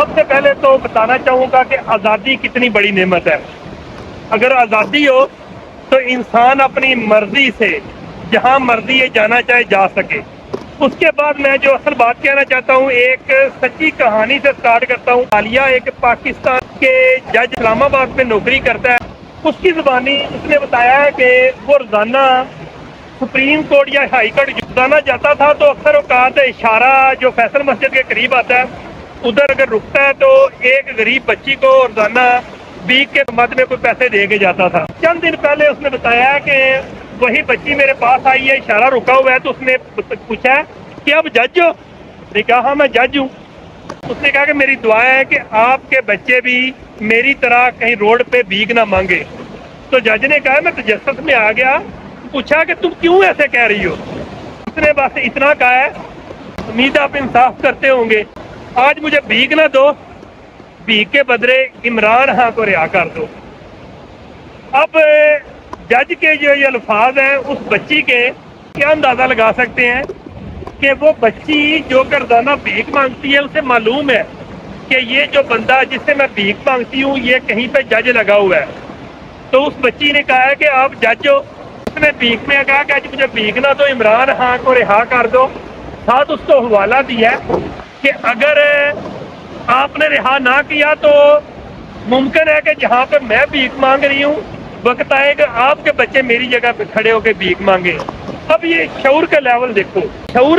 سب سے پہلے تو بتانا چاہوں گا کہ آزادی کتنی بڑی نعمت ہے۔ اگر آزادی ہو تو انسان اپنی مرضی سے جہاں مرضی یہ جانا چاہے جا سکے۔ اس کے بعد میں جو اصل بات کہنا چاہتا ہوں، ایک سچی کہانی سے سٹارٹ کرتا ہوں۔ عالیہ ایک پاکستان کے جج اسلام آباد میں نوکری کرتا ہے۔ اس کی زبانی اس نے بتایا ہے کہ وہ روزانہ سپریم کورٹ یا ہائی کورٹ روزانہ جاتا تھا، تو اکثر اوقات اشارہ جو فیصل مسجد کے قریب آتا ہے ادھر اگر رکتا ہے تو ایک غریب بچی کو روزانہ ویک کے مد میں کوئی پیسے دے کے جاتا تھا۔ چند دن پہلے اس نے بتایا کہ وہی بچی میرے پاس آئی ہے، اشارہ رکا ہوا ہے، تو اس نے پوچھا کہ اب جج ہو؟ نے کہا ہاں میں جج ہوں۔ اس نے کہا کہ میری دعا ہے کہ آپ کے بچے بھی میری طرح کہیں روڈ پہ بھیک نہ مانگے۔ تو جج نے کہا میں تجسس میں آ گیا، پوچھا کہ تم کیوں ایسے کہہ رہی ہو؟ اس نے بس اتنا کہا ہے امید آپ انصاف کرتے ہوں گے، آج مجھے بھیک نہ دو، بھیک کے بدلے عمران خان کو رہا کر دو۔ اب جج کے جو یہ الفاظ ہیں اس بچی کے کیا اندازہ لگا سکتے ہیں کہ وہ بچی جو کہ روزانہ بھیک مانگتی ہے، اسے معلوم ہے کہ یہ جو بندہ جس سے میں بھیک مانگتی ہوں یہ کہیں پہ جج لگا ہوا ہے۔ تو اس بچی نے کہا ہے کہ آپ جج ہو؟ اس نے بھیک میں کہا کہ آج مجھے بھیک نہ دو، عمران خان کو رہا کر دو۔ ساتھ اس کو حوالہ دیا کہ اگر آپ نے رہا نہ کیا تو ممکن ہے کہ جہاں پہ میں بھیک مانگ رہی ہوں وقت آئے کہ آپ کے بچے میری جگہ پہ کھڑے ہو کے بھیک مانگے۔ اب یہ شعور کا لیول دیکھو، شعور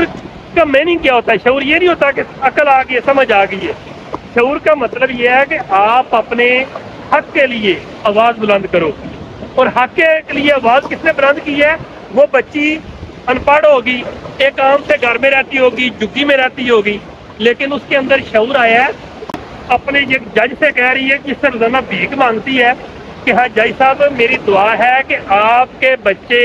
کا میننگ کیا ہوتا ہے؟ شعور یہ نہیں ہوتا کہ عقل آ گئی ہے، سمجھ آ گئی ہے۔ شعور کا مطلب یہ ہے کہ آپ اپنے حق کے لیے آواز بلند کرو، اور حق کے لیے آواز کس نے بلند کی ہے؟ وہ بچی ان پڑھ ہوگی، ایک عام سے گھر میں رہتی ہوگی، جھگی میں رہتی ہوگی، لیکن اس کے اندر شعور آیا ہے، اپنے یہ جج سے کہہ رہی ہے جس سے روزانہ بھیک مانگتی ہے کہ ہاں جج صاحب میری دعا ہے کہ آپ کے بچے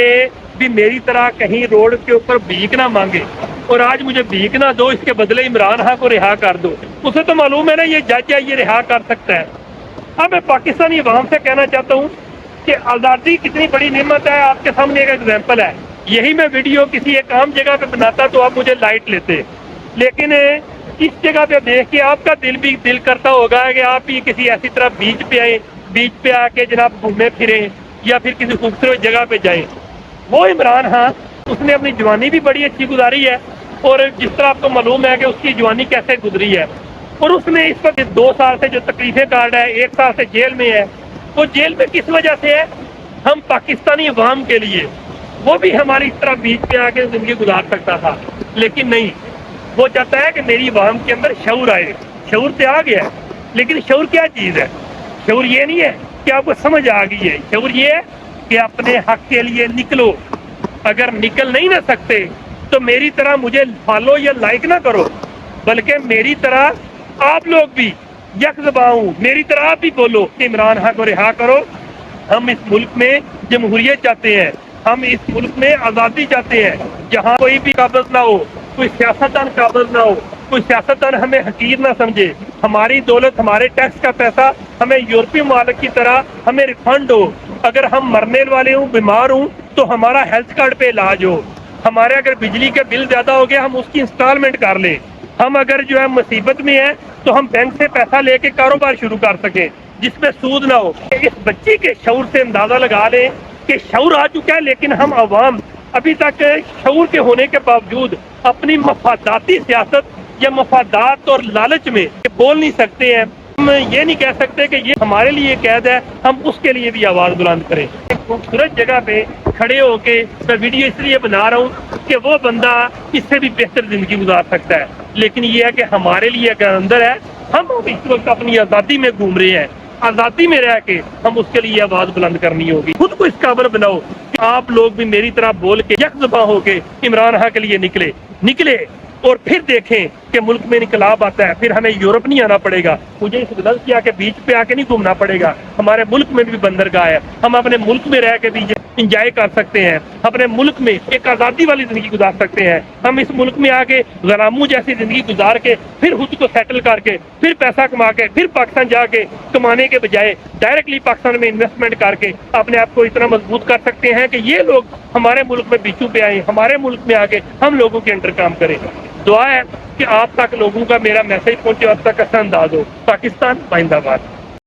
بھی میری طرح کہیں روڈ کے اوپر بھیک نہ مانگے، اور آج مجھے بھیک نہ دو، اس کے بدلے عمران خان کو رہا کر دو۔ اسے تو معلوم ہے نا یہ جج ہے، یہ رہا کر سکتا ہے۔ اب میں پاکستانی عوام سے کہنا چاہتا ہوں کہ آزادی کتنی بڑی نعمت ہے۔ آپ کے سامنے ایک ایگزامپل ہے، یہی میں ویڈیو کسی ایک عام جگہ پہ بناتا تو آپ مجھے لائٹ لیتے، لیکن اس جگہ پہ دیکھ کے آپ کا دل کرتا ہوگا کہ آپ بھی کسی ایسی طرح بیچ پہ آئیں، بیچ پہ آ کے جناب گھومے پھریں یا پھر کسی خوبصورت جگہ پہ جائیں۔ وہ عمران خان اس نے اپنی جوانی بھی بڑی اچھی گزاری ہے، اور جس طرح آپ کو معلوم ہے کہ اس کی جوانی کیسے گزری ہے، اور اس نے اس وقت 2 سال سے جو تکلیفیں کاٹ ہے، 1 سال سے جیل میں ہے۔ وہ جیل میں کس وجہ سے ہے؟ ہم پاکستانی عوام کے لیے۔ وہ بھی ہماری اس طرح بیچ پہ آ کے زندگی گزار سکتا تھا، لیکن نہیں، وہ چاہتا ہے کہ میری عوام کے اندر شعور آئے۔ شعور سے آ گیا ہے، لیکن شعور کیا چیز ہے؟ شعور یہ نہیں ہے کہ آپ کو سمجھ آ گئی ہے، شعور یہ ہے کہ اپنے حق کے لیے نکلو۔ اگر نکل نہیں نہ سکتے تو میری طرح مجھے فالو یا لائک نہ کرو، بلکہ میری طرح آپ لوگ بھی یک زباں ہوں، میری طرح آپ بھی بولو کہ عمران خان کو رہا کرو۔ ہم اس ملک میں جمہوریت چاہتے ہیں، ہم اس ملک میں آزادی چاہتے ہیں، جہاں کوئی بھی قابض نہ ہو، کوئی سیاستدان قابض نہ ہو، کوئی سیاستدان ہمیں حقیر نہ سمجھے، ہماری دولت، ہمارے ٹیکس کا پیسہ ہمیں یورپی ممالک کی طرح ہمیں ریفنڈ ہو۔ اگر ہم مرنے والے ہوں، بیمار ہوں تو ہمارا ہیلتھ کارڈ پہ علاج ہو۔ ہمارے اگر بجلی کے بل زیادہ ہو گیا ہم اس کی انسٹالمنٹ کر لیں۔ ہم اگر جو ہے مصیبت میں ہیں تو ہم بینک سے پیسہ لے کے کاروبار شروع کر سکیں جس میں سود نہ ہو۔ اس بچی کے شعور سے اندازہ لگا لیں کہ شعور آ چکا ہے، لیکن ہم عوام ابھی تک شعور کے ہونے کے باوجود اپنی مفاداتی سیاست یا مفادات اور لالچ میں بول نہیں سکتے ہیں۔ ہم یہ نہیں کہہ سکتے کہ یہ ہمارے لیے قید ہے، ہم اس کے لیے بھی آواز بلند کریں۔ ایک خوبصورت جگہ پہ کھڑے ہو کے میں ویڈیو اس لیے بنا رہا ہوں کہ وہ بندہ اس سے بھی بہتر زندگی گزار سکتا ہے، لیکن یہ ہے کہ ہمارے لیے اگر اندر ہے، ہم اس وقت اپنی آزادی میں گھوم رہے ہیں، آزادی میں رہ کے ہم اس کے لیے آواز بلند کرنی ہوگی۔ خود کو اس قابل بناؤ کہ آپ لوگ بھی میری طرح بول کے یک زباں ہو کے عمران خان کے لیے نکلے اور پھر دیکھیں کہ ملک میں انقلاب آتا ہے، پھر ہمیں یورپ نہیں آنا پڑے گا، مجھے اس غلطی کے بیچ پہ آ کے نہیں گھومنا پڑے گا۔ ہمارے ملک میں بھی بندرگاہ ہے، ہم اپنے ملک میں رہ کے بھی انجوائے کر سکتے ہیں، اپنے ملک میں ایک آزادی والی زندگی گزار سکتے ہیں۔ ہم اس ملک میں آ کے غلاموں جیسی زندگی گزار کے پھر خود کو سیٹل کر کے پھر پیسہ کما کے پھر پاکستان جا کے کمانے کے بجائے ڈائریکٹلی پاکستان میں انویسٹمنٹ کر کے اپنے آپ کو اتنا مضبوط کر سکتے ہیں کہ یہ لوگ ہمارے ملک میں بیچو پہ آئیں، ہمارے ملک میں آ کے ہم لوگوں کے انڈر کام کریں۔ دعا ہے کہ آپ تک لوگوں کا میرا میسج پہنچے اور تک اثر انداز ہو۔ پاکستان زندہ باد۔